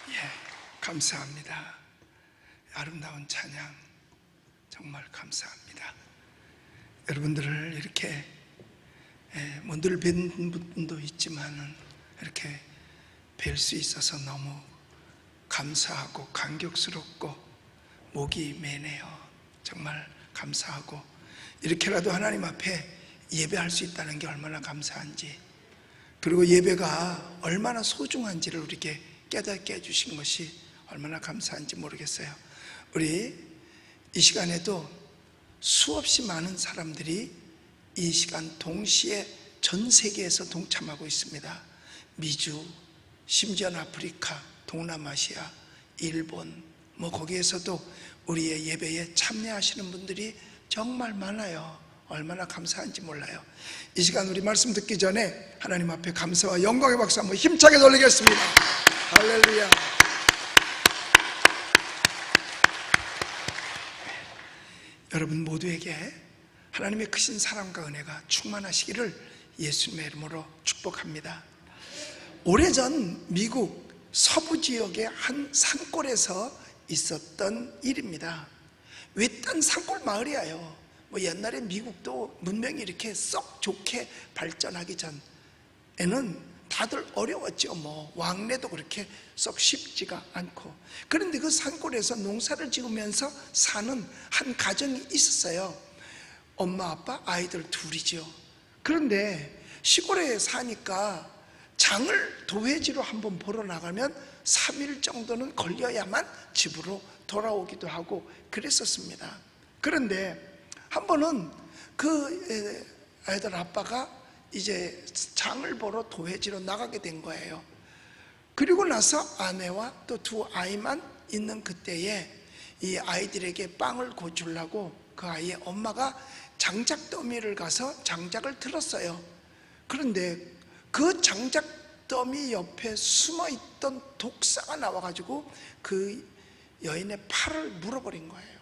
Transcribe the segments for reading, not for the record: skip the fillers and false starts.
예, 감사합니다. 아름다운 찬양 정말 감사합니다. 여러분들을 이렇게 늘 뵌 분도 있지만은 이렇게 뵐 수 있어서 너무 감사하고 감격스럽고 목이 메네요. 정말 감사하고 이렇게라도 하나님 앞에 예배할 수 있다는 게 얼마나 감사한지, 그리고 예배가 얼마나 소중한지를 우리에게 깨닫게 해주신 것이 얼마나 감사한지 모르겠어요. 우리 이 시간에도 수없이 많은 사람들이 이 시간 동시에 전 세계에서 동참하고 있습니다. 미주, 심지어는 아프리카, 동남아시아, 일본, 거기에서도 우리의 예배에 참여하시는 분들이 정말 많아요. 얼마나 감사한지 몰라요. 이 시간 우리 말씀 듣기 전에 하나님 앞에 감사와 영광의 박수 한번 힘차게 돌리겠습니다. 할렐루야. 여러분 모두에게 하나님의 크신 사랑과 은혜가 충만하시기를 예수님의 이름으로 축복합니다. 오래전 미국 서부 지역의 한 산골에서 있었던 일입니다. 외딴 산골 마을이에요. 옛날에 미국도 문명이 이렇게 썩 좋게 발전하기 전에는 다들 어려웠죠. 왕래도 그렇게 썩 쉽지가 않고. 그런데 그 산골에서 농사를 지으면서 사는 한 가정이 있었어요. 엄마, 아빠, 아이들 둘이죠. 그런데 시골에 사니까 장을 도회지로 한번 보러 나가면 3일 정도는 걸려야만 집으로 돌아오기도 하고 그랬었습니다. 그런데 한 번은 그 아이들 아빠가 이제 장을 보러 도회지로 나가게 된 거예요. 그리고 나서 아내와 또 두 아이만 있는 그때에 이 아이들에게 빵을 고주려고 그 아이의 엄마가 장작더미를 가서 장작을 들었어요. 그런데 그 장작더미 옆에 숨어있던 독사가 나와가지고 그 여인의 팔을 물어버린 거예요.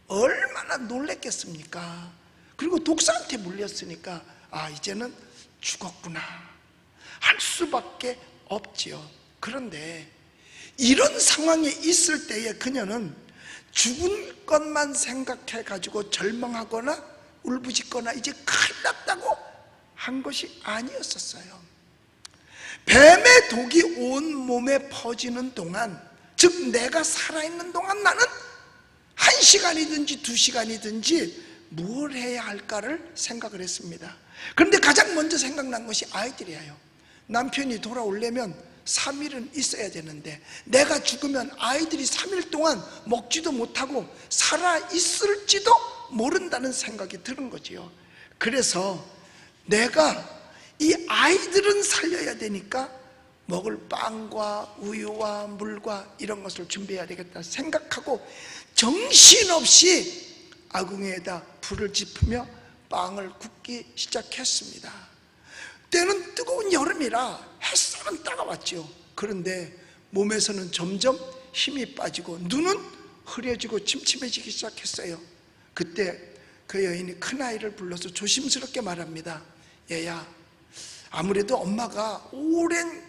얼마나 놀랬겠습니까? 그리고 독사한테 물렸으니까 이제는 죽었구나 할 수밖에 없지요. 그런데 이런 상황에 있을 때에 그녀는 죽은 것만 생각해 가지고 절망하거나 울부짖거나 이제 큰일 났다고 한 것이 아니었었어요. 뱀의 독이 온 몸에 퍼지는 동안, 즉 내가 살아있는 동안 나는 1시간이든지 2시간이든지 뭘 해야 할까를 생각을 했습니다. 그런데 가장 먼저 생각난 것이 아이들이에요. 남편이 돌아오려면 3일은 있어야 되는데 내가 죽으면 아이들이 3일 동안 먹지도 못하고 살아있을지도 모른다는 생각이 드는 거지요. 그래서 내가 이 아이들은 살려야 되니까 먹을 빵과 우유와 물과 이런 것을 준비해야 되겠다 생각하고 정신없이 아궁이에다 불을 지피며 빵을 굽기 시작했습니다. 때는 뜨거운 여름이라 햇살은 따가웠죠. 그런데 몸에서는 점점 힘이 빠지고 눈은 흐려지고 침침해지기 시작했어요. 그때 그 여인이 큰아이를 불러서 조심스럽게 말합니다. 얘야, 아무래도 엄마가 오랜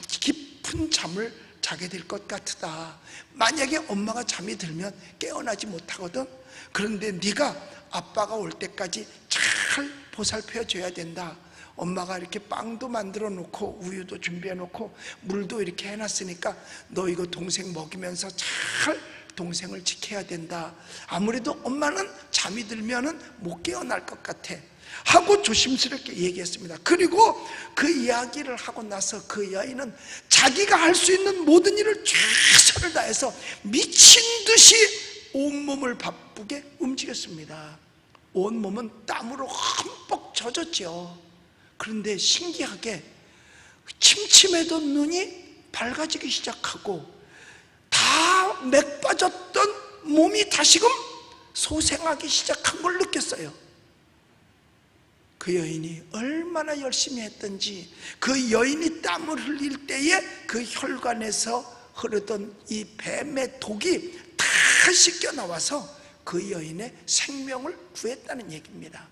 깊은 잠을 자게 될 것 같다. 만약에 엄마가 잠이 들면 깨어나지 못하거든. 그런데 네가 아빠가 올 때까지 잘 보살펴 줘야 된다. 엄마가 이렇게 빵도 만들어 놓고 우유도 준비해 놓고 물도 이렇게 해놨으니까 너 이거 동생 먹이면서 잘 동생을 지켜야 된다. 아무래도 엄마는 잠이 들면은 못 깨어날 것 같아 하고 조심스럽게 얘기했습니다. 그리고 그 이야기를 하고 나서 그 여인은 자기가 할 수 있는 모든 일을 최선을 다해서 미친 듯이 온몸을 바쁘게 움직였습니다. 온몸은 땀으로 흠뻑 젖었죠. 그런데 신기하게 침침해던 눈이 밝아지기 시작하고 다 맥 빠졌던 몸이 다시금 소생하기 시작한 걸 느꼈어요. 그 여인이 얼마나 열심히 했던지 그 여인이 땀을 흘릴 때에 그 혈관에서 흐르던 이 뱀의 독이 다 씻겨 나와서 그 여인의 생명을 구했다는 얘기입니다.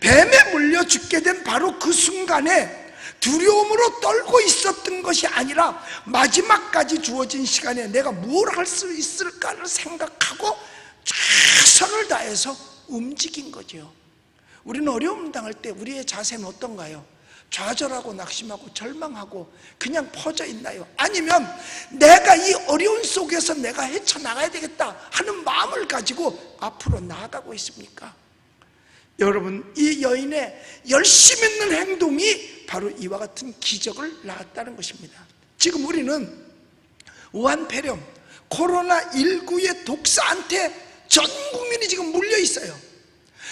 뱀에 물려 죽게 된 바로 그 순간에 두려움으로 떨고 있었던 것이 아니라 마지막까지 주어진 시간에 내가 뭘 할 수 있을까를 생각하고 최선을 다해서 움직인 거죠. 우리는 어려움 당할 때 우리의 자세는 어떤가요? 좌절하고 낙심하고 절망하고 그냥 퍼져 있나요? 아니면 내가 이 어려운 속에서 내가 헤쳐나가야 되겠다 하는 마음을 가지고 앞으로 나아가고 있습니까? 여러분, 이 여인의 열심 있는 행동이 바로 이와 같은 기적을 낳았다는 것입니다. 지금 우리는 우한폐렴, 코로나19의 독사한테 전 국민이 지금 물려 있어요.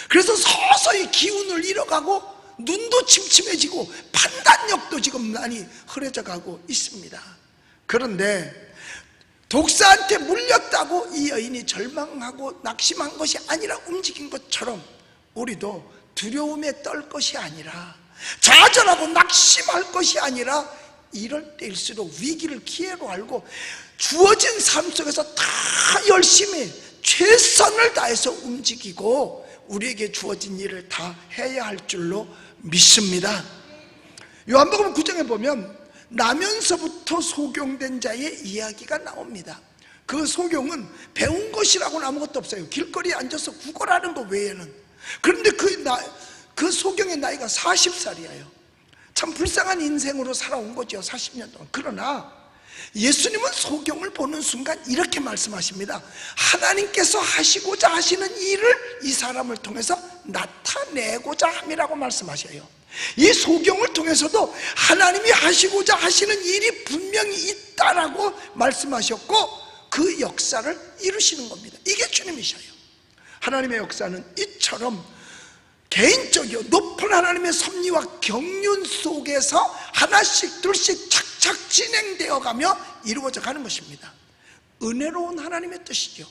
그래서 서서히 기운을 잃어가고 눈도 침침해지고 판단력도 지금 많이 흐려져 가고 있습니다. 그런데 독사한테 물렸다고 이 여인이 절망하고 낙심한 것이 아니라 움직인 것처럼 우리도 두려움에 떨 것이 아니라, 좌절하고 낙심할 것이 아니라 이럴 때일수록 위기를 기회로 알고 주어진 삶 속에서 다 열심히 최선을 다해서 움직이고 우리에게 주어진 일을 다 해야 할 줄로 믿습니다. 요한복음 9장에 보면 나면서부터 소경된 자의 이야기가 나옵니다. 그 소경은 배운 것이라고는 아무것도 없어요. 길거리에 앉아서 구걸하는 것 외에는. 그런데 그 소경의 나이가 40살이에요 참 불쌍한 인생으로 살아온 거죠, 40년 동안. 그러나 예수님은 소경을 보는 순간 이렇게 말씀하십니다. 하나님께서 하시고자 하시는 일을 이 사람을 통해서 나타내고자 함이라고 말씀하셔요. 이 소경을 통해서도 하나님이 하시고자 하시는 일이 분명히 있다라고 말씀하셨고 그 역사를 이루시는 겁니다. 이게 주님이셔요. 하나님의 역사는 이처럼 개인적이요 높은 하나님의 섭리와 경륜 속에서 하나씩 둘씩 착착 진행되어 가며 이루어져 가는 것입니다. 은혜로운 하나님의 뜻이죠.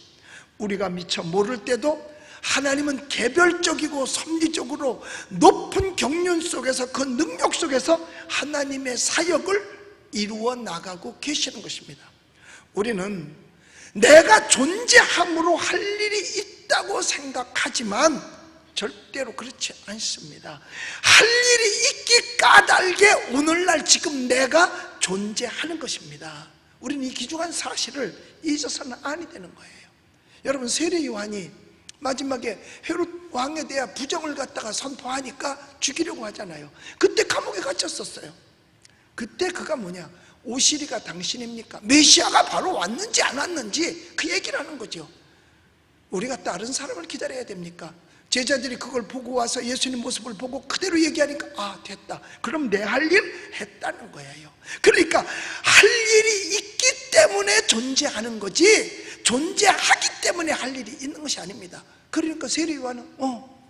우리가 미처 모를 때도 하나님은 개별적이고 섭리적으로 높은 경륜 속에서 그 능력 속에서 하나님의 사역을 이루어 나가고 계시는 것입니다. 우리는 내가 존재함으로 할 일이 있다고 생각하지만 절대로 그렇지 않습니다. 할 일이 있기 까닭에 오늘날 지금 내가 존재하는 것입니다. 우리는 이 귀중한 사실을 잊어서는 아니 되는 거예요. 여러분, 세례 요한이 마지막에 헤롯 왕에 대한 부정을 갖다가 선포하니까 죽이려고 하잖아요. 그때 감옥에 갇혔었어요. 그때 그가 뭐냐, 오시리가 당신입니까? 메시아가 바로 왔는지 안 왔는지 그 얘기를 하는 거죠. 우리가 다른 사람을 기다려야 됩니까? 제자들이 그걸 보고 와서 예수님 모습을 보고 그대로 얘기하니까 아, 됐다. 그럼 내 할 일 했다는 거예요. 그러니까 할 일이 있기 때문에 존재하는 거지 존재하기 때문에 할 일이 있는 것이 아닙니다. 그러니까 세례 요한은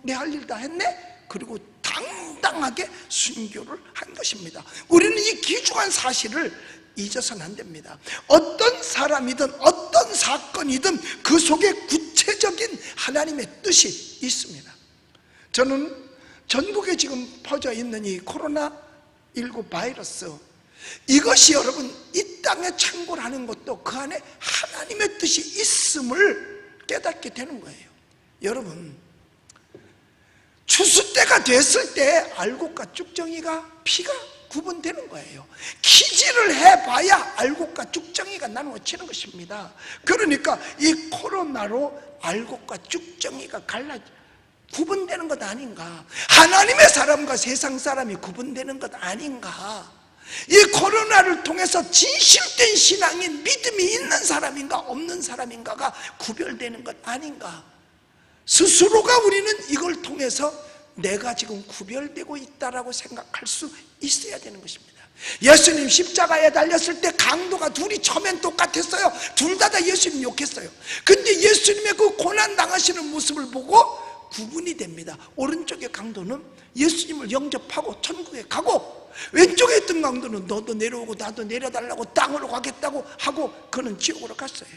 내 할 일 다 했네? 그리고 당당하게 순교를 한 것입니다. 우리는 이 귀중한 사실을 잊어서는 안 됩니다. 어떤 사람이든 어떤 사건이든 그 속에 구체적인 하나님의 뜻이 있습니다. 저는 전국에 지금 퍼져 있는 이 코로나19 바이러스, 이것이 여러분 이 땅에 창궐하는 것도 그 안에 하나님의 뜻이 있음을 깨닫게 되는 거예요. 여러분, 추수 때가 됐을 때 알곡과 쭉정이가 피가 구분되는 거예요. 기지를 해봐야 알곡과 쭉정이가 나누어지는 것입니다. 그러니까 이 코로나로 알곡과 쭉정이가 구분되는 것 아닌가? 하나님의 사람과 세상 사람이 구분되는 것 아닌가? 이 코로나를 통해서 진실된 신앙인 믿음이 있는 사람인가 없는 사람인가가 구별되는 것 아닌가? 스스로가 우리는 이걸 통해서 내가 지금 구별되고 있다라고 생각할 수 있어야 되는 것입니다. 예수님 십자가에 달렸을 때 강도가 둘이 처음엔 똑같았어요. 둘 다 예수님 욕했어요. 근데 예수님의 그 고난 당하시는 모습을 보고 구분이 됩니다. 오른쪽의 강도는 예수님을 영접하고 천국에 가고, 왼쪽에 있던 강도는 너도 내려오고 나도 내려달라고 땅으로 가겠다고 하고 그는 지옥으로 갔어요.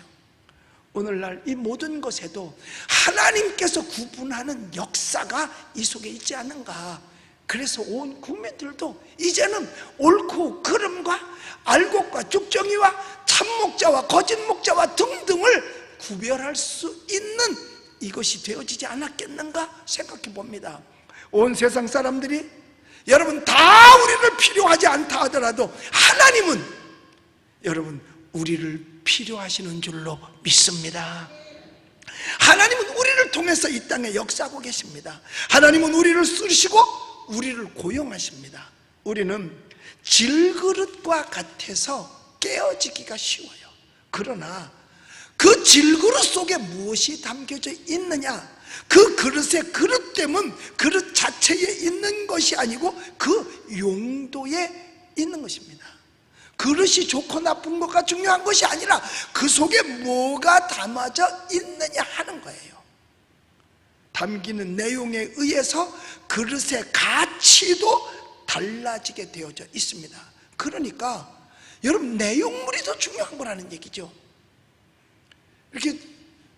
오늘날 이 모든 것에도 하나님께서 구분하는 역사가 이 속에 있지 않는가? 그래서 온 국민들도 이제는 옳고 그름과 알곡과 쭉정이와 참목자와 거짓목자와 등등을 구별할 수 있는 이것이 되어지지 않았겠는가 생각해 봅니다. 온 세상 사람들이 여러분, 다 우리를 필요하지 않다 하더라도 하나님은 여러분 우리를 필요하시는 줄로 믿습니다. 하나님은 우리를 통해서 이 땅에 역사하고 계십니다. 하나님은 우리를 쓰시고 우리를 고용하십니다. 우리는 질그릇과 같아서 깨어지기가 쉬워요. 그러나 그 질그릇 속에 무엇이 담겨져 있느냐, 그 그릇의 그릇됨은 그릇 자체에 있는 것이 아니고 그 용도에 있는 것입니다. 그릇이 좋고 나쁜 것가 중요한 것이 아니라 그 속에 뭐가 담아져 있느냐 하는 거예요. 담기는 내용에 의해서 그릇의 가치도 달라지게 되어져 있습니다. 그러니까 여러분, 내용물이 더 중요한 거라는 얘기죠. 이렇게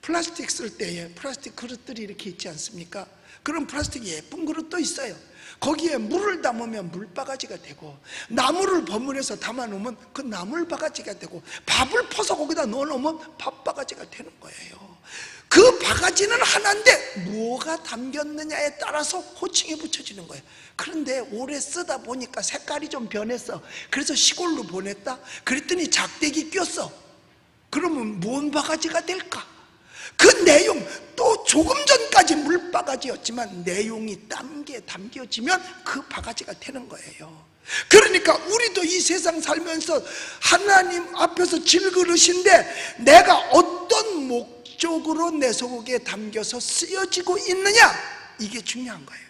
플라스틱 쓸 때에 플라스틱 그릇들이 이렇게 있지 않습니까? 그런 플라스틱 예쁜 그릇도 있어요. 거기에 물을 담으면 물바가지가 되고, 나무를 버무려서 담아놓으면 그 나물바가지가 되고, 밥을 퍼서 거기다 넣어놓으면 밥바가지가 되는 거예요. 그 바가지는 하나인데 뭐가 담겼느냐에 따라서 호칭이 붙여지는 거예요. 그런데 오래 쓰다 보니까 색깔이 좀 변했어. 그래서 시골로 보냈다. 그랬더니 작대기 꼈어. 그러면 뭔 바가지가 될까? 그 내용, 또 조금 전까지 물바가지였지만 내용이 담겨지면 그 바가지가 되는 거예요. 그러니까 우리도 이 세상 살면서 하나님 앞에서 질그릇인데 내가 어떤 목적으로 내 속에 담겨서 쓰여지고 있느냐, 이게 중요한 거예요.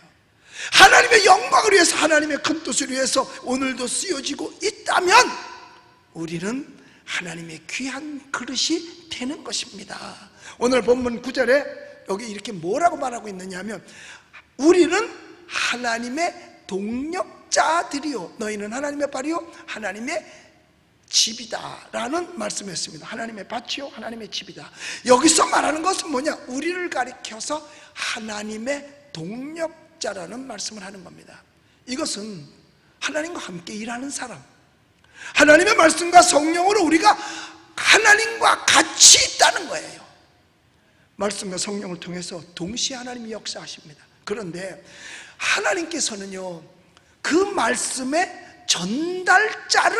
하나님의 영광을 위해서, 하나님의 큰 뜻을 위해서 오늘도 쓰여지고 있다면 우리는 하나님의 귀한 그릇이 되는 것입니다. 오늘 본문 9절에 여기 이렇게 뭐라고 말하고 있느냐 하면, 우리는 하나님의 동력자들이요 너희는 하나님의 발이요 하나님의 집이다 라는 말씀이었습니다. 하나님의 밭이요 하나님의 집이다. 여기서 말하는 것은 뭐냐, 우리를 가리켜서 하나님의 동력자라는 말씀을 하는 겁니다. 이것은 하나님과 함께 일하는 사람, 하나님의 말씀과 성령으로 우리가 하나님과 같이 있다는 거예요. 말씀과 성령을 통해서 동시에 하나님이 역사하십니다. 그런데 하나님께서는요, 그 말씀의 전달자를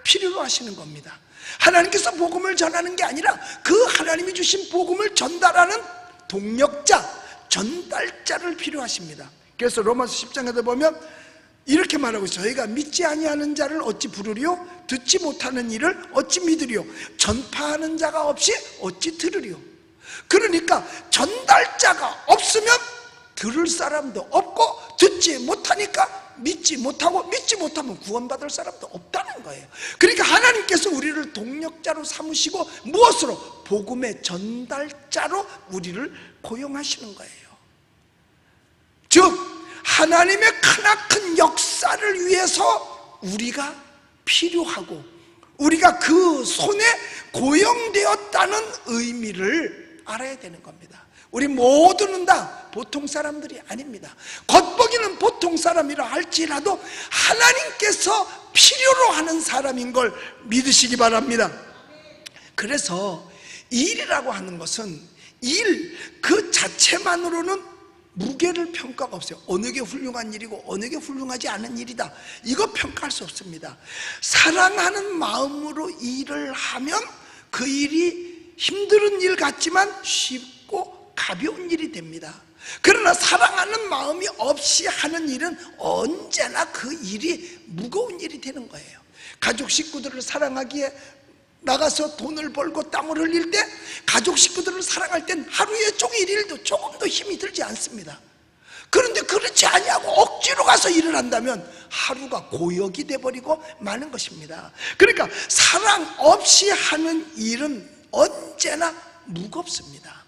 필요로 하시는 겁니다. 하나님께서 복음을 전하는 게 아니라 그 하나님이 주신 복음을 전달하는 동력자, 전달자를 필요하십니다. 그래서 로마서 10장에도 보면 이렇게 말하고 있어요. 저희가 믿지 아니하는 자를 어찌 부르리요? 듣지 못하는 이를 어찌 믿으리요? 전파하는 자가 없이 어찌 들으리요? 그러니까 전달자가 없으면 들을 사람도 없고, 듣지 못하니까 믿지 못하고, 믿지 못하면 구원받을 사람도 없다는 거예요. 그러니까 하나님께서 우리를 동력자로 삼으시고 무엇으로? 복음의 전달자로 우리를 고용하시는 거예요. 즉 하나님의 크나큰 역사를 위해서 우리가 필요하고 우리가 그 손에 고용되었다는 의미를 알아야 되는 겁니다. 우리 모두는 다 보통 사람들이 아닙니다. 겉보기는 보통 사람이라 할지라도 하나님께서 필요로 하는 사람인 걸 믿으시기 바랍니다. 그래서 일이라고 하는 것은 일 그 자체만으로는 무게를 평가가 없어요. 어느 게 훌륭한 일이고 어느 게 훌륭하지 않은 일이다, 이거 평가할 수 없습니다. 사랑하는 마음으로 일을 하면 그 일이 힘든 일 같지만 쉽고 가벼운 일이 됩니다. 그러나 사랑하는 마음이 없이 하는 일은 언제나 그 일이 무거운 일이 되는 거예요. 가족 식구들을 사랑하기에 나가서 돈을 벌고 땀을 흘릴 때, 가족 식구들을 사랑할 땐 하루에 종일 일도 조금도 힘이 들지 않습니다. 그런데 그렇지 아니하고 억지로 가서 일을 한다면 하루가 고역이 돼버리고 마는 것입니다. 그러니까 사랑 없이 하는 일은 언제나 무겁습니다.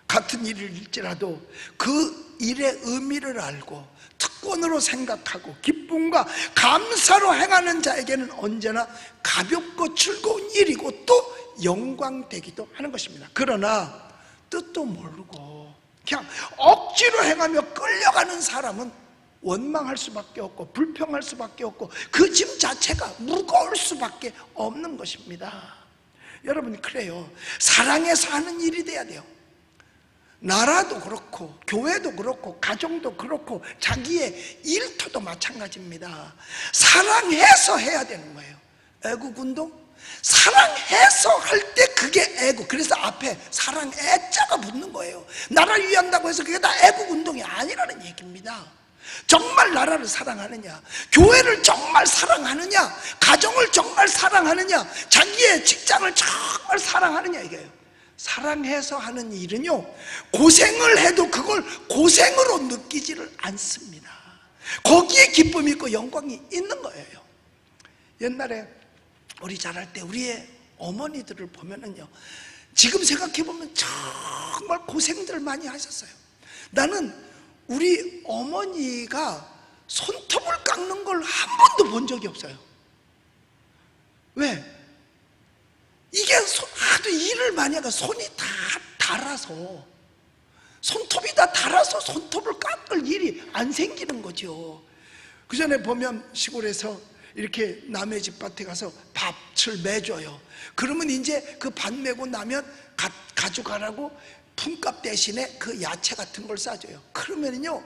같은 일일지라도 그 일의 의미를 알고 특권으로 생각하고 기쁨과 감사로 행하는 자에게는 언제나 가볍고 즐거운 일이고 또 영광되기도 하는 것입니다. 그러나 뜻도 모르고 그냥 억지로 행하며 끌려가는 사람은 원망할 수밖에 없고 불평할 수밖에 없고 그 짐 자체가 무거울 수밖에 없는 것입니다. 여러분, 그래요. 사랑해서 하는 일이 돼야 돼요. 나라도 그렇고 교회도 그렇고 가정도 그렇고 자기의 일터도 마찬가지입니다. 사랑해서 해야 되는 거예요. 애국운동 사랑해서 할 때 그게 애국. 그래서 앞에 사랑 애자가 붙는 거예요. 나라를 위한다고 해서 그게 다 애국운동이 아니라는 얘기입니다. 정말 나라를 사랑하느냐, 교회를 정말 사랑하느냐, 가정을 정말 사랑하느냐, 자기의 직장을 정말 사랑하느냐, 이게요. 사랑해서 하는 일은요, 고생을 해도 그걸 고생으로 느끼지를 않습니다. 거기에 기쁨이 있고 영광이 있는 거예요. 옛날에 우리 자랄 때 우리의 어머니들을 보면은요, 지금 생각해보면 정말 고생들 많이 하셨어요. 나는 우리 어머니가 손톱을 깎는 걸 한 번도 본 적이 없어요. 왜? 이게 하도 일을 많이 하니까 손이 다 닳아서, 손톱이 다 닳아서 손톱을 깎을 일이 안 생기는 거죠. 그 전에 보면 시골에서 이렇게 남의 집 밭에 가서 밭을 매줘요. 그러면 이제 그 밭 매고 나면 가져가라고 품값 대신에 그 야채 같은 걸 싸줘요. 그러면요,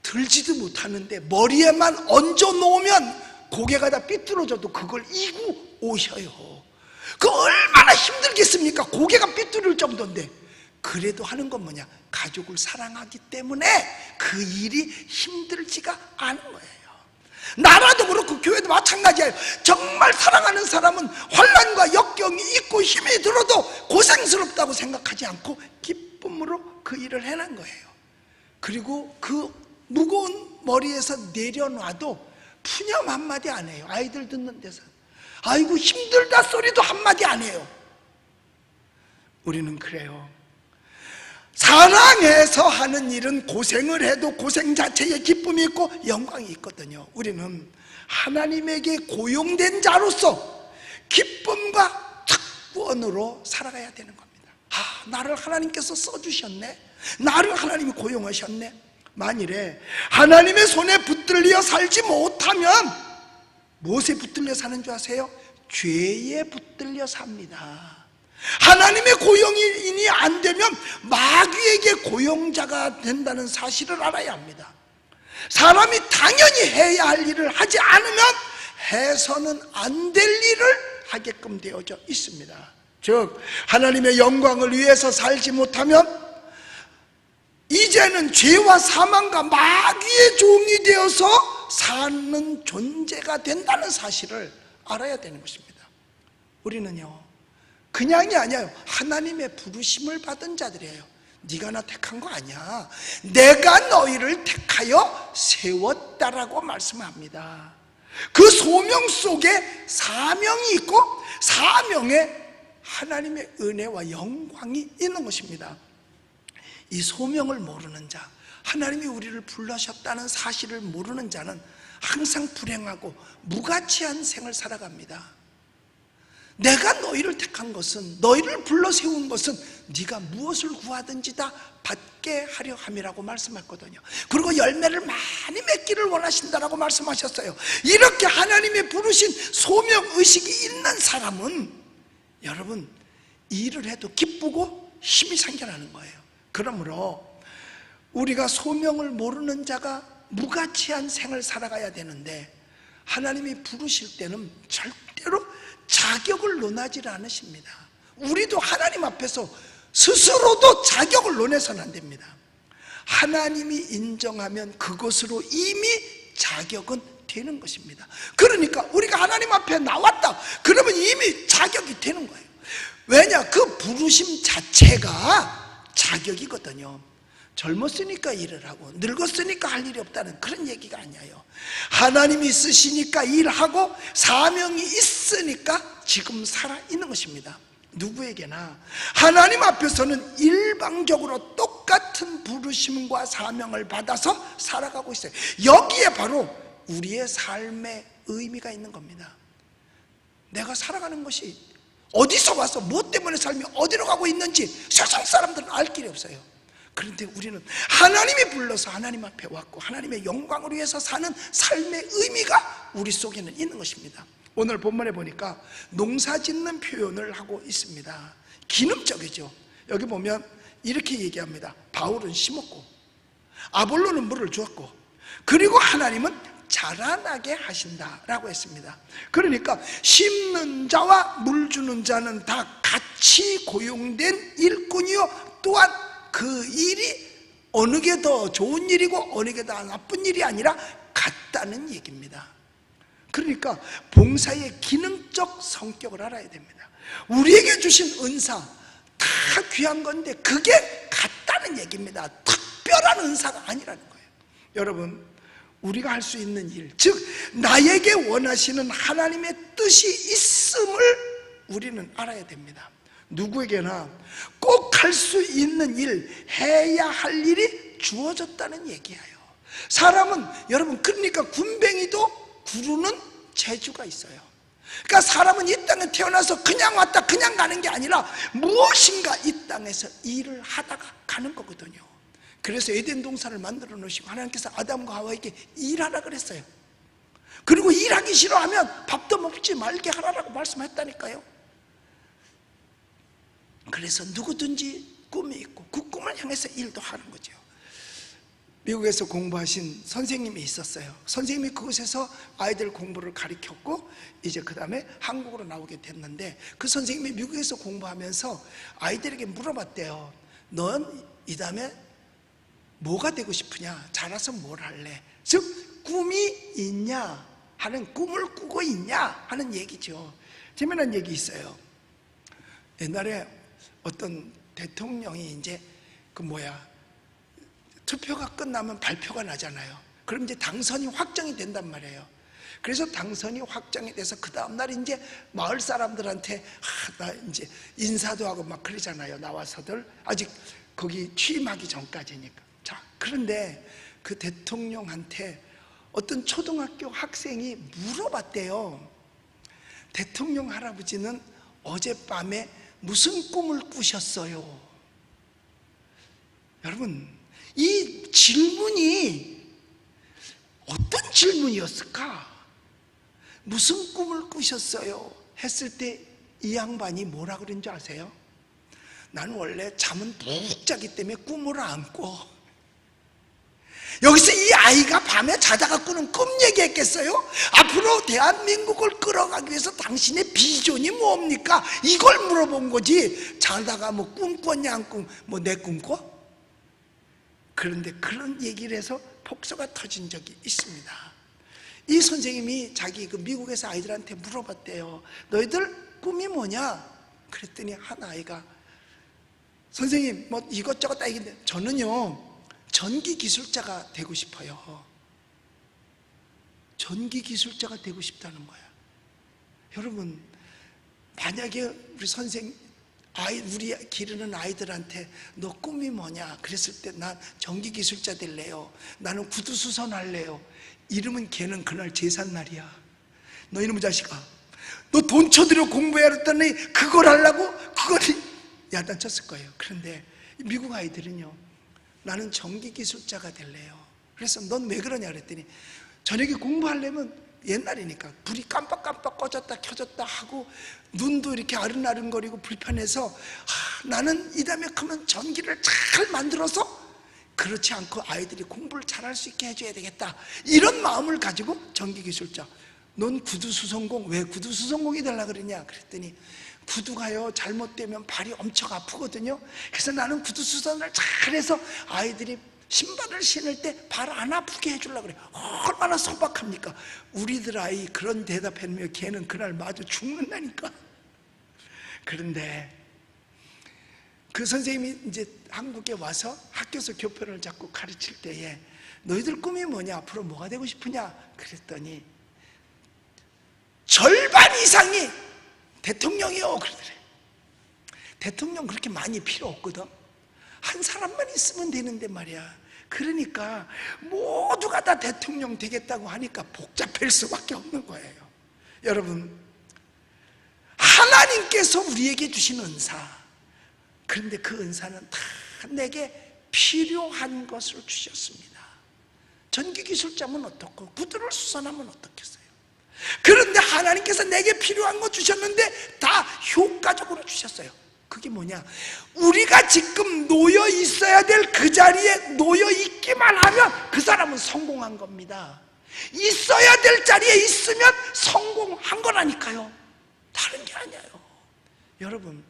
들지도 못하는데 머리에만 얹어 놓으면 고개가 다 삐뚤어져도 그걸 이고 오셔요. 그 얼마나 힘들겠습니까? 고개가 삐뚤어질 정도인데. 그래도 하는 건 뭐냐? 가족을 사랑하기 때문에 그 일이 힘들지가 않은 거예요. 나라도 그렇고 교회도 마찬가지예요. 정말 사랑하는 사람은 환난과 역경이 있고 힘이 들어도 고생스럽다고 생각하지 않고 기쁨으로 그 일을 해낸 거예요. 그리고 그 무거운 머리에서 내려놔도 푸념 한마디 안 해요. 아이들 듣는 데서 아이고 힘들다 소리도 한마디 안 해요. 우리는 그래요. 사랑해서 하는 일은 고생을 해도 고생 자체에 기쁨이 있고 영광이 있거든요. 우리는 하나님에게 고용된 자로서 기쁨과 특권으로 살아가야 되는 겁니다. 나를 하나님께서 써주셨네, 나를 하나님이 고용하셨네. 만일에 하나님의 손에 붙들려 살지 못하면 무엇에 붙들려 사는 줄 아세요? 죄에 붙들려 삽니다. 하나님의 고용인이 안 되면 마귀에게 고용자가 된다는 사실을 알아야 합니다. 사람이 당연히 해야 할 일을 하지 않으면 해서는 안 될 일을 하게끔 되어져 있습니다. 즉 하나님의 영광을 위해서 살지 못하면 이제는 죄와 사망과 마귀의 종이 되어서 사는 존재가 된다는 사실을 알아야 되는 것입니다. 우리는요, 그냥이 아니에요. 하나님의 부르심을 받은 자들이에요. 네가 나 택한 거 아니야. 내가 너희를 택하여 세웠다라고 말씀합니다. 그 소명 속에 사명이 있고 사명에 하나님의 은혜와 영광이 있는 것입니다. 이 소명을 모르는 자, 하나님이 우리를 불러셨다는 사실을 모르는 자는 항상 불행하고 무가치한 생을 살아갑니다. 내가 너희를 택한 것은, 너희를 불러 세운 것은 네가 무엇을 구하든지 다 받게 하려 함이라고 말씀했거든요. 그리고 열매를 많이 맺기를 원하신다라고 말씀하셨어요. 이렇게 하나님의 부르신 소명의식이 있는 사람은 여러분 일을 해도 기쁘고 힘이 생겨나는 거예요. 그러므로 우리가 소명을 모르는 자가 무가치한 생을 살아가야 되는데 하나님이 부르실 때는 절대로 자격을 논하지 않으십니다. 우리도 하나님 앞에서 스스로도 자격을 논해서는 안 됩니다. 하나님이 인정하면 그것으로 이미 자격은 되는 것입니다. 그러니까 우리가 하나님 앞에 나왔다 그러면 이미 자격이 되는 거예요. 왜냐? 그 부르심 자체가 자격이거든요. 젊었으니까 일을 하고 늙었으니까 할 일이 없다는 그런 얘기가 아니에요. 하나님이 쓰시니까 일하고 사명이 있으니까 지금 살아있는 것입니다. 누구에게나 하나님 앞에서는 일방적으로 똑같은 부르심과 사명을 받아서 살아가고 있어요. 여기에 바로 우리의 삶의 의미가 있는 겁니다. 내가 살아가는 것이 어디서 와서 뭐 때문에 삶이 어디로 가고 있는지 세상 사람들은 알 길이 없어요. 그런데 우리는 하나님이 불러서 하나님 앞에 왔고 하나님의 영광을 위해서 사는 삶의 의미가 우리 속에는 있는 것입니다. 오늘 본문에 보니까 농사 짓는 표현을 하고 있습니다. 기능적이죠. 여기 보면 이렇게 얘기합니다. 바울은 심었고 아볼로는 물을 주었고 그리고 하나님은 자라나게 하신다라고 했습니다. 그러니까 심는 자와 물 주는 자는 다 같이 고용된 일꾼이요, 또한 그 일이 어느 게 더 좋은 일이고 어느 게 더 나쁜 일이 아니라 같다는 얘기입니다. 그러니까 봉사의 기능적 성격을 알아야 됩니다. 우리에게 주신 은사 다 귀한 건데 그게 같다는 얘기입니다. 특별한 은사가 아니라는 거예요. 여러분, 우리가 할 수 있는 일, 즉 나에게 원하시는 하나님의 뜻이 있음을 우리는 알아야 됩니다. 누구에게나 꼭 할 수 있는 일, 해야 할 일이 주어졌다는 얘기예요. 사람은, 여러분, 그러니까 군뱅이도 구르는 재주가 있어요. 그러니까 사람은 이 땅에 태어나서 그냥 왔다 그냥 가는 게 아니라 무엇인가 이 땅에서 일을 하다가 가는 거거든요. 그래서 에덴 동산을 만들어 놓으시고 하나님께서 아담과 하와에게 일하라 그랬어요. 그리고 일하기 싫어하면 밥도 먹지 말게 하라고 말씀했다니까요. 그래서 누구든지 꿈이 있고 그 꿈을 향해서 일도 하는 거죠. 미국에서 공부하신 선생님이 있었어요. 선생님이 그곳에서 아이들 공부를 가르쳤고 이제 그 다음에 한국으로 나오게 됐는데, 그 선생님이 미국에서 공부하면서 아이들에게 물어봤대요. 넌 이 다음에 뭐가 되고 싶으냐? 자라서 뭘 할래? 즉 꿈이 있냐 하는, 꿈을 꾸고 있냐 하는 얘기죠. 재미난 얘기 있어요. 옛날에 어떤 대통령이 이제 투표가 끝나면 발표가 나잖아요. 그럼 이제 당선이 확정이 된단 말이에요. 그래서 당선이 확정이 돼서 그 다음날 이제 마을 사람들한테 나 이제 인사도 하고 막 그러잖아요. 나와서들 아직 거기 취임하기 전까지니까. 자, 그런데 그 대통령한테 어떤 초등학교 학생이 물어봤대요. 대통령 할아버지는 어젯밤에 무슨 꿈을 꾸셨어요? 여러분, 이 질문이 어떤 질문이었을까? 무슨 꿈을 꾸셨어요? 했을 때 이 양반이 뭐라 그런 줄 아세요? 나는 원래 잠은 푹 자기 때문에 꿈을 안 꿔. 여기서 이 아이가 밤에 자다가 꾸는 꿈 얘기했겠어요? 앞으로 대한민국을 끌어가기 위해서 당신의 비전이 뭡니까? 이걸 물어본 거지. 자다가 뭐 꿈 꿨냐 안 꿈, 뭐 내 꿈 꿔? 그런데 그런 얘기를 해서 폭소가 터진 적이 있습니다. 이 선생님이 자기 그 미국에서 아이들한테 물어봤대요. 너희들 꿈이 뭐냐? 그랬더니 한 아이가, 선생님 뭐 이것저것 다 얘기했는데 저는요 전기기술자가 되고 싶어요. 전기기술자가 되고 싶다는 거야. 여러분, 만약에 우리 우리 기르는 아이들한테 너 꿈이 뭐냐? 그랬을 때 난 전기기술자 될래요. 나는 구두수선 할래요. 이러면 걔는 그날 제삿날이야. 너 이놈의 자식아, 너 돈 쳐들여 공부해야 했더니 그걸 하려고? 그걸 야단쳤을 거예요. 그런데 미국 아이들은요, 나는 전기기술자가 될래요. 그래서 넌 왜 그러냐 그랬더니 저녁에 공부하려면 옛날이니까 불이 깜빡깜빡 꺼졌다 켜졌다 하고 눈도 이렇게 아른아른거리고 불편해서 나는 이 다음에 크면 전기를 잘 만들어서 그렇지 않고 아이들이 공부를 잘할 수 있게 해줘야 되겠다, 이런 마음을 가지고 전기기술자. 넌 구두수선공, 왜 구두수선공이 되려고 그러냐 그랬더니 구두가요 잘못되면 발이 엄청 아프거든요. 그래서 나는 구두수선을 잘해서 아이들이 신발을 신을 때 발 안 아프게 해주려고 그래. 얼마나 소박합니까? 우리들 아이 그런 대답했으면 걔는 그날 마저 죽는다니까. 그런데 그 선생님이 이제 한국에 와서 학교에서 교표를 잡고 가르칠 때에 너희들 꿈이 뭐냐? 앞으로 뭐가 되고 싶으냐? 그랬더니 절반 이상이 대통령이요 그러더래. 대통령 그렇게 많이 필요 없거든. 한 사람만 있으면 되는데 말이야. 그러니까 모두가 다 대통령 되겠다고 하니까 복잡할 수밖에 없는 거예요. 여러분, 하나님께서 우리에게 주신 은사, 그런데 그 은사는 다 내게 필요한 것을 주셨습니다. 전기기술자면 어떻고 구두를 수선하면 어떻겠어요? 그런데 하나님께서 내게 필요한 거 주셨는데 다 효과적으로 주셨어요. 그게 뭐냐? 우리가 지금 놓여 있어야 될 그 자리에 놓여 있기만 하면 그 사람은 성공한 겁니다. 있어야 될 자리에 있으면 성공한 거라니까요. 다른 게 아니에요. 여러분,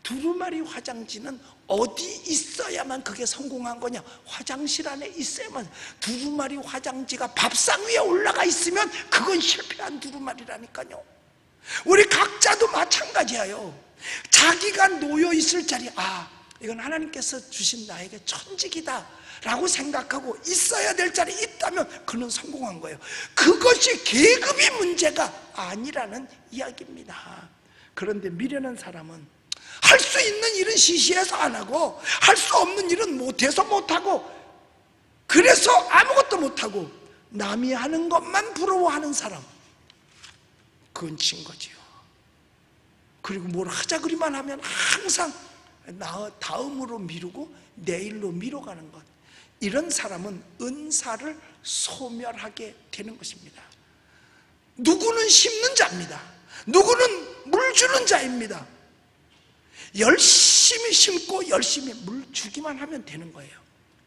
두루마리 화장지는 어디 있어야만 그게 성공한 거냐? 화장실 안에 있어야만. 두루마리 화장지가 밥상 위에 올라가 있으면 그건 실패한 두루마리라니까요. 우리 각자도 마찬가지예요. 자기가 놓여 있을 자리, 이건 하나님께서 주신 나에게 천직이다 라고 생각하고 있어야 될 자리에 있다면 그는 성공한 거예요. 그것이 계급이 문제가 아니라는 이야기입니다. 그런데 미련한 사람은 할 수 있는 일은 시시해서 안 하고, 할 수 없는 일은 못해서 못하고, 그래서 아무것도 못하고 남이 하는 것만 부러워하는 사람, 그건 진 거지요. 그리고 뭘 하자 그리만 하면 항상 다음으로 미루고 내일로 미뤄가는 것, 이런 사람은 은사를 소멸하게 되는 것입니다. 누구는 심는 자입니다. 누구는 물 주는 자입니다. 열심히 심고 열심히 물 주기만 하면 되는 거예요.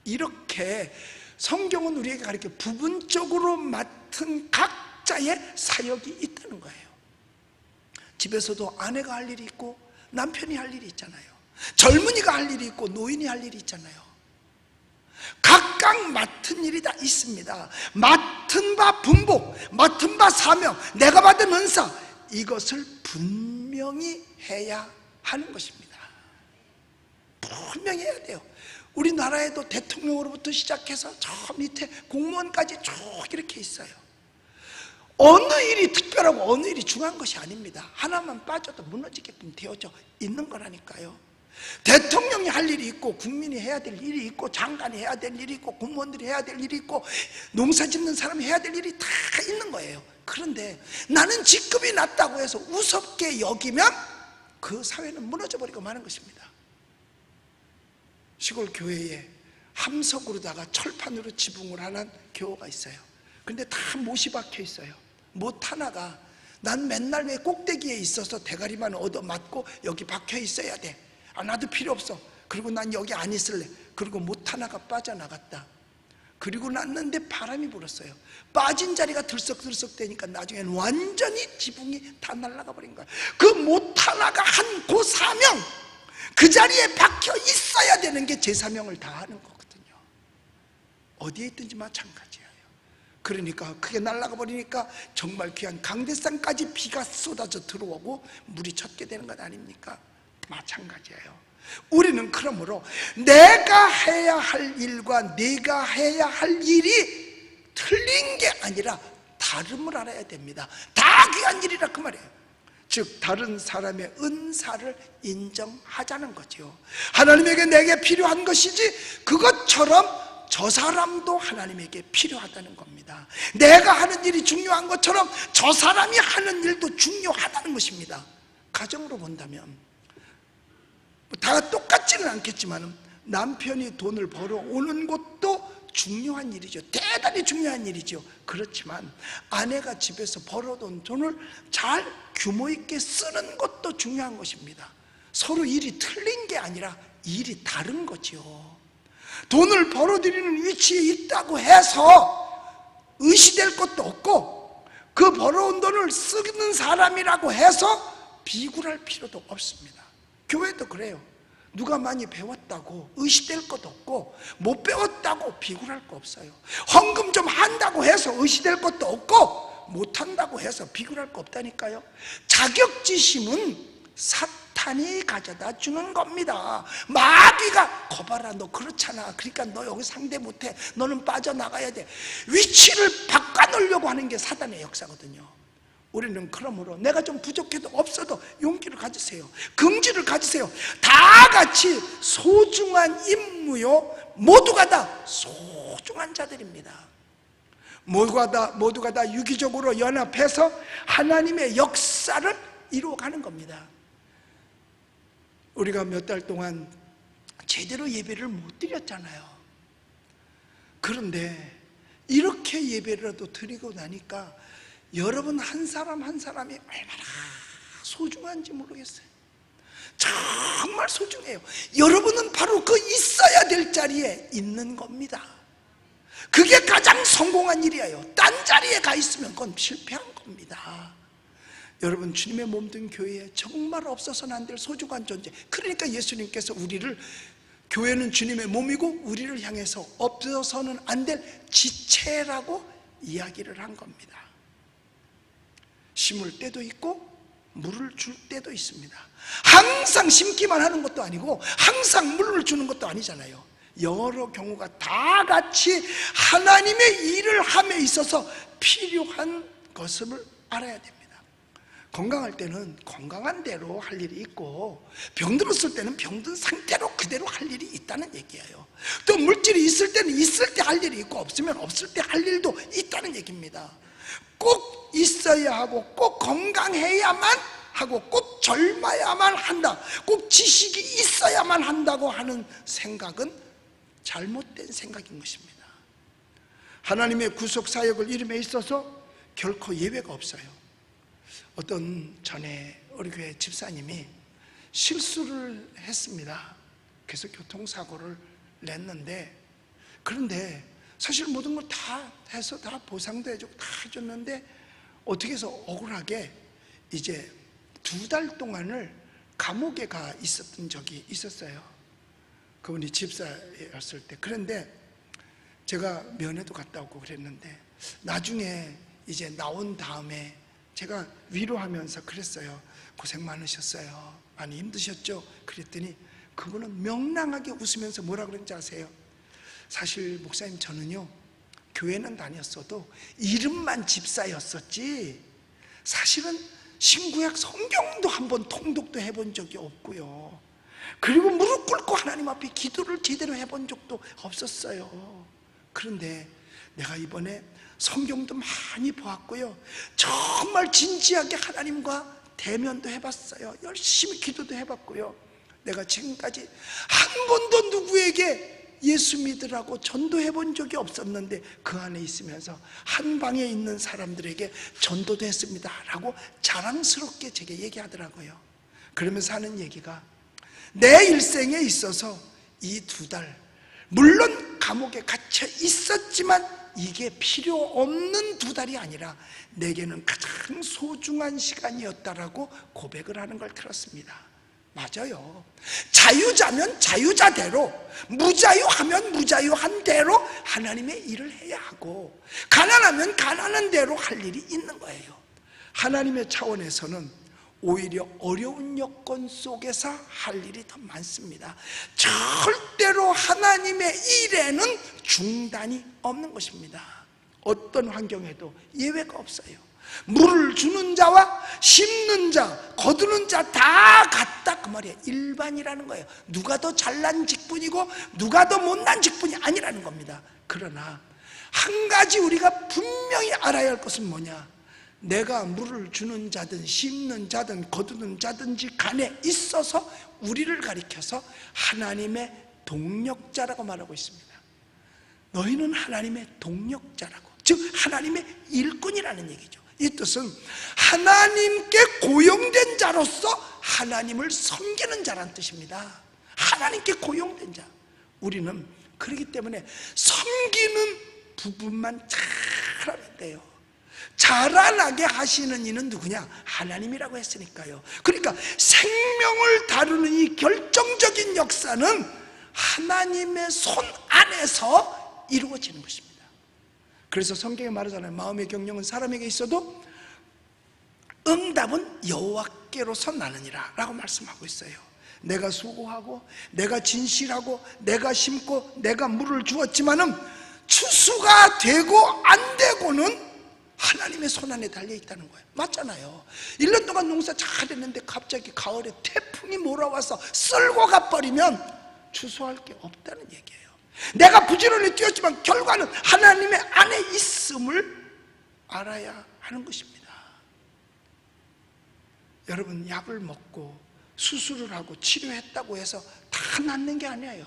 이렇게 성경은 우리에게 가르쳐 부분적으로 맡은 각자의 사역이 있다는 거예요. 집에서도 아내가 할 일이 있고 남편이 할 일이 있잖아요. 젊은이가 할 일이 있고 노인이 할 일이 있잖아요. 각각 맡은 일이 다 있습니다. 맡은 바 분복, 맡은 바 사명, 내가 받은 은사, 이것을 분명히 해야 하는 것입니다. 분명히 해야 돼요. 우리나라에도 대통령으로부터 시작해서 저 밑에 공무원까지 쭉 이렇게 있어요. 어느 일이 특별하고 어느 일이 중요한 것이 아닙니다. 하나만 빠져도 무너지게끔 되어져 있는 거라니까요. 대통령이 할 일이 있고, 국민이 해야 될 일이 있고, 장관이 해야 될 일이 있고, 공무원들이 해야 될 일이 있고, 농사 짓는 사람이 해야 될 일이 다 있는 거예요. 그런데 나는 직급이 낮다고 해서 우습게 여기면 그 사회는 무너져버리고 마는 것입니다. 시골 교회에 함석으로다가 철판으로 지붕을 하는 교회가 있어요. 근데 다 못이 박혀 있어요. 못 하나가, 난 맨날 왜 꼭대기에 있어서 대가리만 얻어맞고 여기 박혀 있어야 돼. 나도 필요 없어. 그리고 난 여기 안 있을래. 그리고 못 하나가 빠져나갔다. 그리고 났는데 바람이 불었어요. 빠진 자리가 들썩들썩 되니까 나중에는 완전히 지붕이 다 날아가 버린 거야. 그 못 하나가 한 그 사명, 그 자리에 박혀 있어야 되는 게 제 사명을 다하는 거거든요. 어디에 있든지 마찬가지예요. 그러니까 그게 날아가 버리니까 정말 귀한 강대산까지 비가 쏟아져 들어오고 물이 젖게 되는 것 아닙니까? 마찬가지예요. 우리는 그러므로 내가 해야 할 일과 내가 해야 할 일이 틀린 게 아니라 다름을 알아야 됩니다. 다 귀한 일이라 그 말이에요. 즉 다른 사람의 은사를 인정하자는 거죠. 하나님에게 내게 필요한 것이지 그것처럼 저 사람도 하나님에게 필요하다는 겁니다. 내가 하는 일이 중요한 것처럼 저 사람이 하는 일도 중요하다는 것입니다. 가정으로 본다면 다 똑같지는 않겠지만 남편이 돈을 벌어오는 것도 중요한 일이죠. 대단히 중요한 일이죠. 그렇지만 아내가 집에서 벌어둔 돈을 잘 규모 있게 쓰는 것도 중요한 것입니다. 서로 일이 틀린 게 아니라 일이 다른 거죠. 돈을 벌어들이는 위치에 있다고 해서 의시될 것도 없고, 그 벌어온 돈을 쓰는 사람이라고 해서 비굴할 필요도 없습니다. 교회도 그래요. 누가 많이 배웠다고 의시될 것도 없고, 못 배웠다고 비굴할 거 없어요. 헌금 좀 한다고 해서 의시될 것도 없고, 못한다고 해서 비굴할 거 없다니까요. 자격지심은 사탄이 가져다 주는 겁니다. 마귀가 거봐라, 너 그렇잖아, 그러니까 너 여기 상대 못해, 너는 빠져나가야 돼, 위치를 바꿔놓으려고 하는 게 사단의 역사거든요. 우리는 그러므로 내가 좀 부족해도 없어도 용기를 가지세요. 긍지를 가지세요. 다 같이 소중한 임무요, 모두가 다 소중한 자들입니다. 모두가 다 유기적으로 연합해서 하나님의 역사를 이루어가는 겁니다. 우리가 몇 달 동안 제대로 예배를 못 드렸잖아요. 그런데 이렇게 예배라도 드리고 나니까 여러분 한 사람 한 사람이 얼마나 소중한지 모르겠어요. 정말 소중해요. 여러분은 바로 그 있어야 될 자리에 있는 겁니다. 그게 가장 성공한 일이에요. 딴 자리에 가 있으면 그건 실패한 겁니다. 여러분, 주님의 몸된 교회에 정말 없어서는 안 될 소중한 존재. 그러니까 예수님께서 우리를, 교회는 주님의 몸이고 우리를 향해서 없어서는 안 될 지체라고 이야기를 한 겁니다. 심을 때도 있고 물을 줄 때도 있습니다. 항상 심기만 하는 것도 아니고 항상 물을 주는 것도 아니잖아요. 여러 경우가 다 같이 하나님의 일을 함에 있어서 필요한 것을 알아야 됩니다. 건강할 때는 건강한 대로 할 일이 있고, 병들었을 때는 병든 상태로 그대로 할 일이 있다는 얘기예요. 또 물질이 있을 때는 있을 때 할 일이 있고, 없으면 없을 때 할 일도 있다는 얘기입니다. 꼭 있어야 하고, 꼭 건강해야만 하고, 꼭 젊어야만 한다, 꼭 지식이 있어야만 한다고 하는 생각은 잘못된 생각인 것입니다. 하나님의 구속 사역을 이름에 있어서 결코 예외가 없어요. 어떤 전에 우리 교회 집사님이 실수를 했습니다. 그래서 교통사고를 냈는데, 그런데 사실 모든 걸 다 해서 다 보상도 해주고 다 해줬는데, 어떻게 해서 억울하게 이제 2달 동안을 감옥에 가 있었던 적이 있었어요. 그분이 집사였을 때. 그런데 제가 면회도 갔다 오고 그랬는데, 나중에 이제 나온 다음에 제가 위로하면서 그랬어요. 고생 많으셨어요. 많이 힘드셨죠? 그랬더니 그분은 명랑하게 웃으면서 뭐라 그랬는지 아세요? 사실 목사님, 저는요, 교회는 다녔어도 이름만 집사였었지 사실은 신구약 성경도 한번 통독도 해본 적이 없고요, 그리고 무릎 꿇고 하나님 앞에 기도를 제대로 해본 적도 없었어요. 그런데 내가 이번에 성경도 많이 보았고요, 정말 진지하게 하나님과 대면도 해봤어요. 열심히 기도도 해봤고요, 내가 지금까지 한 번도 누구에게 예수 믿으라고 전도해본 적이 없었는데, 그 안에 있으면서 한 방에 있는 사람들에게 전도도 했습니다 라고 자랑스럽게 제게 얘기하더라고요. 그러면서 하는 얘기가, 내 일생에 있어서 이 2달, 물론 감옥에 갇혀 있었지만 이게 필요 없는 2달이 아니라 내게는 가장 소중한 시간이었다라고 고백을 하는 걸 들었습니다. 맞아요. 자유자면 자유자대로, 무자유하면 무자유한 대로 하나님의 일을 해야 하고, 가난하면 가난한 대로 할 일이 있는 거예요. 하나님의 차원에서는 오히려 어려운 여건 속에서 할 일이 더 많습니다. 절대로 하나님의 일에는 중단이 없는 것입니다. 어떤 환경에도 예외가 없어요. 물을 주는 자와 심는 자, 거두는 자 다 같다, 그 말이에요. 일반이라는 거예요. 누가 더 잘난 직분이고 누가 더 못난 직분이 아니라는 겁니다. 그러나 한 가지 우리가 분명히 알아야 할 것은 뭐냐, 내가 물을 주는 자든 심는 자든 거두는 자든지 간에 있어서 우리를 가리켜서 하나님의 동력자라고 말하고 있습니다. 너희는 하나님의 동력자라고, 즉 하나님의 일꾼이라는 얘기죠. 이 뜻은 하나님께 고용된 자로서 하나님을 섬기는 자라는 뜻입니다. 하나님께 고용된 자. 우리는 그렇기 때문에 섬기는 부분만 잘하면 돼요. 자라나게 하시는 이는 누구냐? 하나님이라고 했으니까요. 그러니까 생명을 다루는 이 결정적인 역사는 하나님의 손 안에서 이루어지는 것입니다. 그래서 성경에 말하잖아요. 마음의 경영은 사람에게 있어도 응답은 여호와께로서 나느니라 라고 말씀하고 있어요. 내가 수고하고 내가 진실하고 내가 심고 내가 물을 주었지만은 추수가 되고 안 되고는 하나님의 손안에 달려있다는 거예요. 맞잖아요. 1년 동안 농사 잘했는데 갑자기 가을에 태풍이 몰아와서 쓸고 가버리면 추수할 게 없다는 얘기예요. 내가 부지런히 뛰었지만 결과는 하나님의 안에 있음을 알아야 하는 것입니다. 여러분, 약을 먹고 수술을 하고 치료했다고 해서 다 낫는 게 아니에요.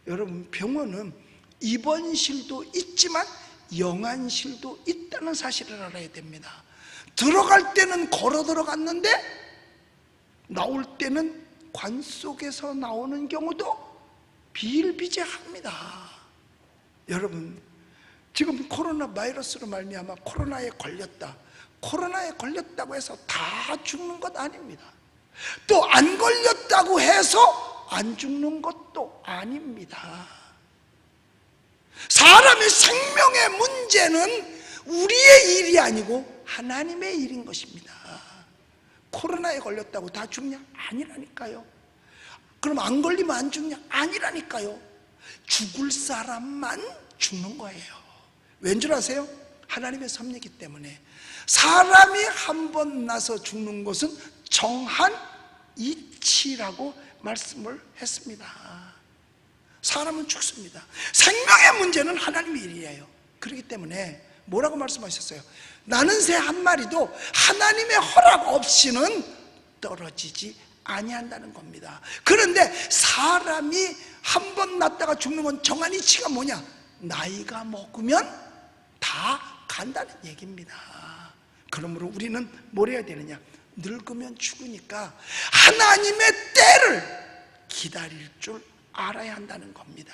여러분, 병원은 입원실도 있지만 영안실도 있다는 사실을 알아야 됩니다. 들어갈 때는 걸어 들어갔는데 나올 때는 관 속에서 나오는 경우도 비일비재합니다. 여러분, 지금 코로나 바이러스로 말미암아 코로나에 걸렸다, 코로나에 걸렸다고 해서 다 죽는 것 아닙니다. 또 안 걸렸다고 해서 안 죽는 것도 아닙니다. 사람의 생명의 문제는 우리의 일이 아니고 하나님의 일인 것입니다. 코로나에 걸렸다고 다 죽냐? 아니라니까요. 그럼 안 걸리면 안 죽냐? 아니라니까요. 죽을 사람만 죽는 거예요. 왠 줄 아세요? 하나님의 섭리이기 때문에. 사람이 한 번 나서 죽는 것은 정한 이치라고 말씀을 했습니다. 사람은 죽습니다. 생명의 문제는 하나님의 일이에요. 그렇기 때문에 뭐라고 말씀하셨어요? 나는 새 한 마리도 하나님의 허락 없이는 떨어지지 아니한다는 겁니다. 그런데 사람이 한 번 났다가 죽는 건 정한 이치가 뭐냐? 나이가 먹으면 다 간다는 얘기입니다. 그러므로 우리는 뭘 해야 되느냐? 늙으면 죽으니까 하나님의 때를 기다릴 줄 알아야 한다는 겁니다.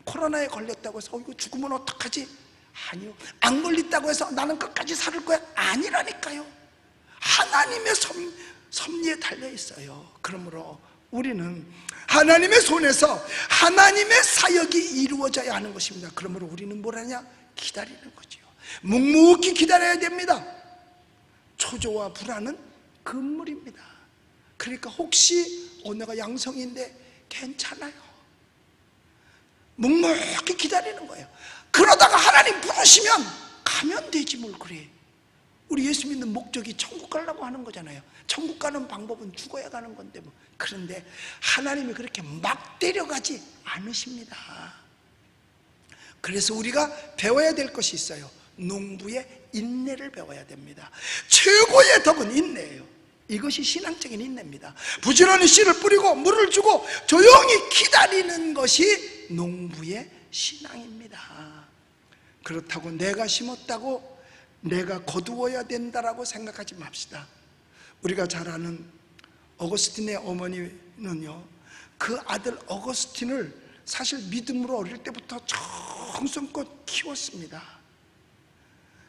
코로나에 걸렸다고 해서 이거 죽으면 어떡하지? 아니요. 안 걸렸다고 해서 나는 끝까지 살 거야? 아니라니까요. 하나님의 섭리에 달려 있어요. 그러므로 우리는 하나님의 손에서 하나님의 사역이 이루어져야 하는 것입니다. 그러므로 우리는 뭘 하냐? 기다리는 거죠. 묵묵히 기다려야 됩니다. 초조와 불안은 금물입니다. 그러니까 혹시 내가 양성인데 괜찮아요. 묵묵히 기다리는 거예요. 그러다가 하나님 부르시면 가면 되지 뭘 그래. 우리 예수 믿는 목적이 천국 가려고 하는 거잖아요. 천국 가는 방법은 죽어야 가는 건데 뭐. 그런데 하나님이 그렇게 막 데려가지 않으십니다. 그래서 우리가 배워야 될 것이 있어요. 농부의 인내를 배워야 됩니다. 최고의 덕은 인내예요. 이것이 신앙적인 인내입니다. 부지런히 씨를 뿌리고 물을 주고 조용히 기다리는 것이 농부의 신앙입니다. 그렇다고 내가 심었다고 내가 거두어야 된다라고 생각하지 맙시다. 우리가 잘 아는 어거스틴의 어머니는요, 그 아들 어거스틴을 사실 믿음으로 어릴 때부터 정성껏 키웠습니다.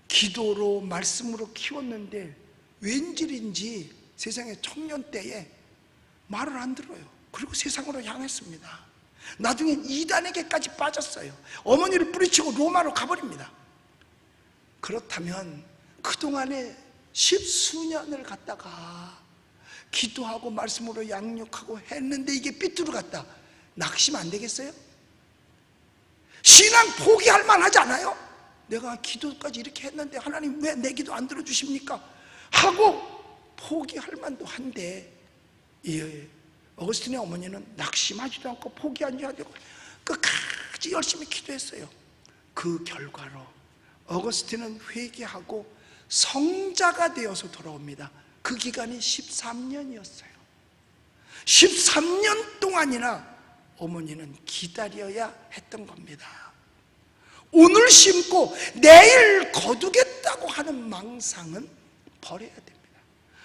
기도로 말씀으로 키웠는데 왠질인지 세상의 청년 때에 말을 안 들어요. 그리고 세상으로 향했습니다. 나중엔 이단에게까지 빠졌어요. 어머니를 뿌리치고 로마로 가버립니다. 그렇다면 그동안에 십수년을 갔다가 기도하고 말씀으로 양육하고 했는데 이게 삐뚤어갔다. 낙심 안 되겠어요? 신앙 포기할 만하지 않아요? 내가 기도까지 이렇게 했는데 하나님 왜 내 기도 안 들어주십니까? 하고 포기할 만도 한데, 예, 어거스틴의 어머니는 낙심하지도 않고 포기하지 않고 끝까지 열심히 기도했어요. 그 결과로 어거스틴은 회개하고 성자가 되어서 돌아옵니다. 그 기간이 13년이었어요 13년 동안이나 어머니는 기다려야 했던 겁니다. 오늘 심고 내일 거두겠다고 하는 망상은 버려야 됩니다.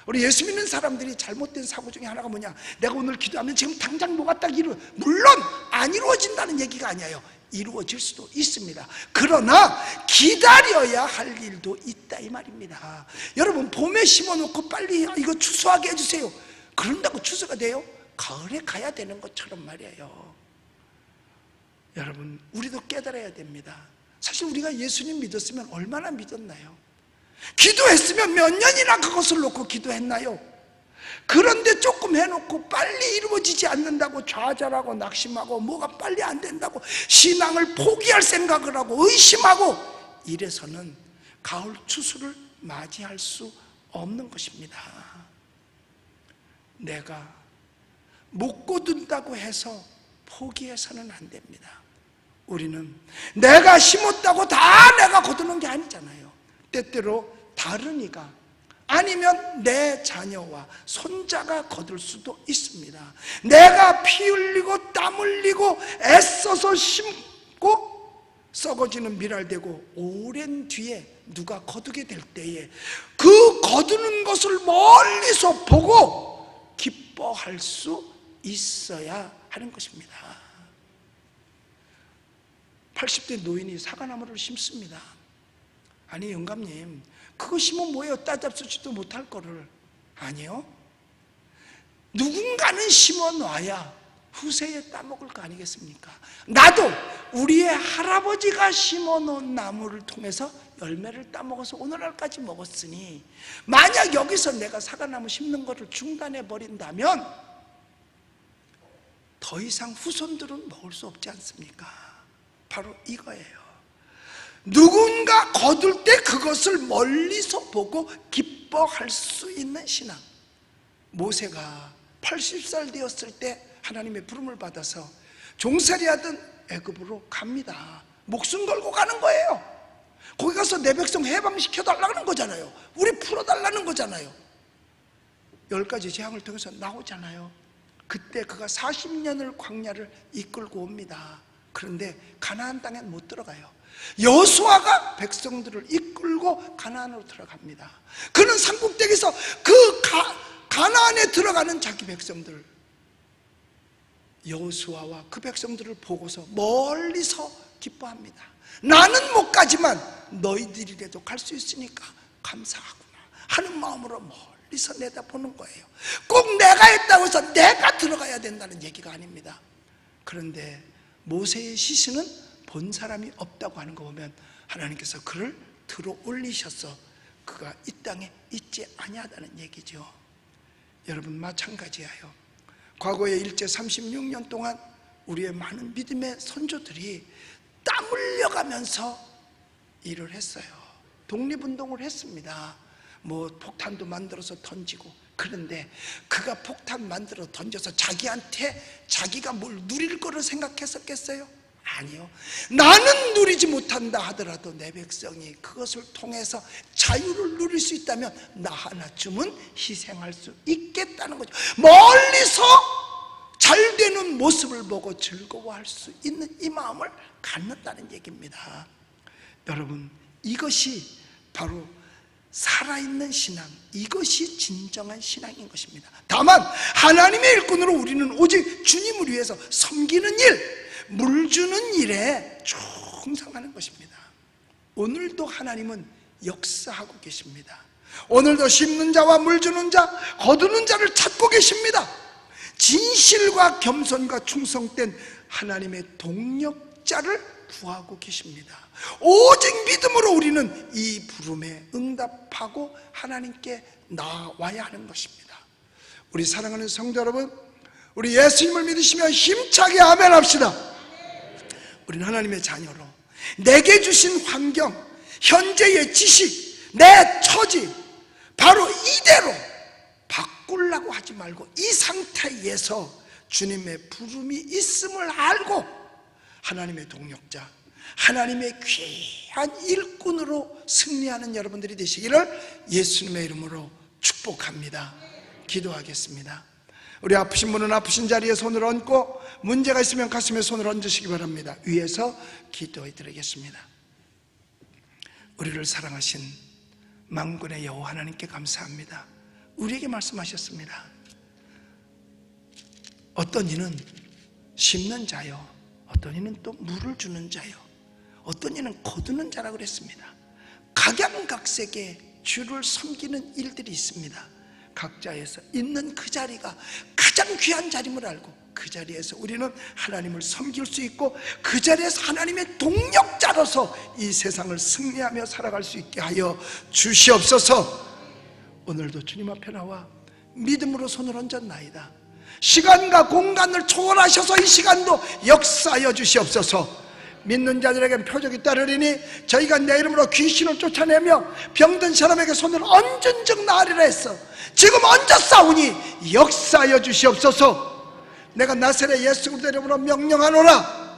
우리 예수 믿는 사람들이 잘못된 사고 중에 하나가 뭐냐? 내가 오늘 기도하면 지금 당장 뭐가 딱 물론 안 이루어진다는 얘기가 아니에요. 이루어질 수도 있습니다. 그러나 기다려야 할 일도 있다 이 말입니다. 여러분, 봄에 심어놓고 빨리 이거 추수하게 해주세요, 그런다고 추수가 돼요? 가을에 가야 되는 것처럼 말이에요. 여러분, 우리도 깨달아야 됩니다. 사실 우리가 예수님 믿었으면 얼마나 믿었나요? 기도했으면 몇 년이나 그것을 놓고 기도했나요? 그런데 조금 해놓고 빨리 이루어지지 않는다고 좌절하고 낙심하고 뭐가 빨리 안 된다고 신앙을 포기할 생각을 하고 의심하고 이래서는 가을 추수를 맞이할 수 없는 것입니다. 내가 못 거둔다고 해서 포기해서는 안 됩니다. 우리는 내가 심었다고 다 내가 거두는 게 아니잖아요. 때때로 다른 이가 아니면 내 자녀와 손자가 거둘 수도 있습니다. 내가 피 흘리고 땀 흘리고 애써서 심고 썩어지는 밀알되고 오랜 뒤에 누가 거두게 될 때에 그 거두는 것을 멀리서 보고 기뻐할 수 있어야 하는 것입니다. 80대 노인이 사과나무를 심습니다. 아니 영감님, 그거 심으면 뭐예요? 따잡수지도 못할 거를. 아니요, 누군가는 심어놔야 후세에 따먹을 거 아니겠습니까? 나도 우리의 할아버지가 심어놓은 나무를 통해서 열매를 따먹어서 오늘날까지 먹었으니, 만약 여기서 내가 사과나무 심는 것을 중단해 버린다면 더 이상 후손들은 먹을 수 없지 않습니까? 바로 이거예요. 누군가 거둘 때 그것을 멀리서 보고 기뻐할 수 있는 신앙. 모세가 80살 되었을 때 하나님의 부름을 받아서 종살이하던 애굽으로 갑니다. 목숨 걸고 가는 거예요. 거기 가서 내 백성 해방시켜달라는 거잖아요. 우리 풀어달라는 거잖아요. 10가지 재앙을 통해서 나오잖아요. 그때 그가 40년을 광야를 이끌고 옵니다. 그런데 가나안 땅엔 못 들어가요. 여호수아가 백성들을 이끌고 가나안으로 들어갑니다. 그는 산꼭대기에서 그 가나안에 들어가는 자기 백성들, 여호수아와 그 백성들을 보고서 멀리서 기뻐합니다. 나는 못 가지만 너희들이라도 갈 수 있으니까 감사하구나 하는 마음으로 멀리서 내다보는 거예요. 꼭 내가 했다고 해서 내가 들어가야 된다는 얘기가 아닙니다. 그런데 모세의 시신은 본 사람이 없다고 하는 거 보면 하나님께서 그를 들어 올리셔서 그가 이 땅에 있지 아니하다는 얘기죠. 여러분, 마찬가지예요. 과거에 일제 36년 동안 우리의 많은 믿음의 선조들이 땀 흘려가면서 일을 했어요. 독립운동을 했습니다. 뭐 폭탄도 만들어서 던지고. 그런데 그가 폭탄 만들어 던져서 자기한테 자기가 뭘 누릴 거를 생각했었겠어요? 아니요. 나는 누리지 못한다 하더라도 내 백성이 그것을 통해서 자유를 누릴 수 있다면 나 하나쯤은 희생할 수 있겠다는 거죠. 멀리서 잘 되는 모습을 보고 즐거워할 수 있는 이 마음을 갖는다는 얘기입니다. 여러분, 이것이 바로 살아있는 신앙, 이것이 진정한 신앙인 것입니다. 다만 하나님의 일꾼으로 우리는 오직 주님을 위해서 섬기는 일, 물 주는 일에 충성하는 것입니다. 오늘도 하나님은 역사하고 계십니다. 오늘도 심는 자와 물 주는 자, 거두는 자를 찾고 계십니다. 진실과 겸손과 충성된 하나님의 동력자를 구하고 계십니다. 오직 믿음으로 우리는 이 부름에 응답하고 하나님께 나와야 하는 것입니다. 우리 사랑하는 성도 여러분, 우리 예수님을 믿으시며 힘차게 아멘 합시다. 우리는 하나님의 자녀로 내게 주신 환경, 현재의 지식, 내 처지 바로 이대로 바꾸려고 하지 말고 이 상태에서 주님의 부름이 있음을 알고 하나님의 동력자, 하나님의 귀한 일꾼으로 승리하는 여러분들이 되시기를 예수님의 이름으로 축복합니다. 기도하겠습니다. 우리 아프신 분은 아프신 자리에 손을 얹고, 문제가 있으면 가슴에 손을 얹으시기 바랍니다. 위에서 기도해 드리겠습니다. 우리를 사랑하신 만군의 여호와 하나님께 감사합니다. 우리에게 말씀하셨습니다. 어떤 이는 심는 자요, 어떤 이는 또 물을 주는 자요, 어떤 이는 거두는 자라고 그랬습니다. 각양각색의 주를 섬기는 일들이 있습니다. 각자에서 있는 그 자리가 가장 귀한 자림을 알고 그 자리에서 우리는 하나님을 섬길 수 있고 그 자리에서 하나님의 동력자로서 이 세상을 승리하며 살아갈 수 있게 하여 주시옵소서. 오늘도 주님 앞에 나와 믿음으로 손을 얹었나이다. 시간과 공간을 초월하셔서 이 시간도 역사하여 주시옵소서. 믿는 자들에겐 표적이 따르리니 저희가 내 이름으로 귀신을 쫓아내며 병든 사람에게 손을 얹은 즉 나으리라 했어. 지금 얹었사오니 역사하여 주시옵소서. 내가 나사렛 예수 그리스도 이름으로 명령하노라.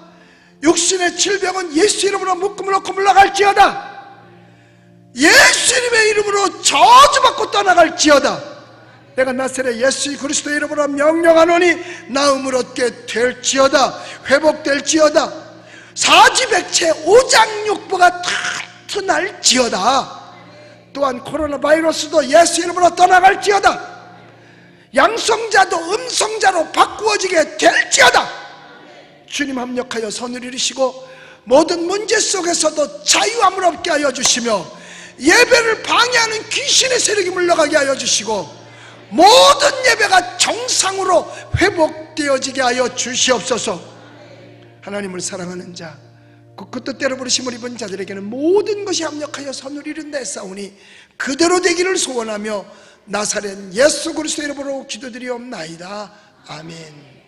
육신의 질병은 예수 이름으로 묶음을 놓고 물러갈지어다. 예수님의 이름으로 저주받고 떠나갈지어다. 내가 나사렛 예수 그리스도 이름으로 명령하노니 나음을 얻게 될지어다. 회복될지어다. 사지백체 오장육부가 튼튼할지어다. 또한 코로나 바이러스도 예수 이름으로 떠나갈지어다. 양성자도 음성자로 바꾸어 이루어지게 될지어다. 주님 합력하여 선을 이루시고 모든 문제 속에서도 자유함을 얻게 하여 주시며 예배를 방해하는 귀신의 세력이 물러가게 하여 주시고 모든 예배가 정상으로 회복되어지게 하여 주시옵소서. 하나님을 사랑하는 자, 그 뜻대로 부르심을 입은 자들에게는 모든 것이 합력하여 선을 이룬다 싸우니 그대로 되기를 소원하며 나사렛 예수 그리스도의 이름으로 기도드리옵나이다. 아멘.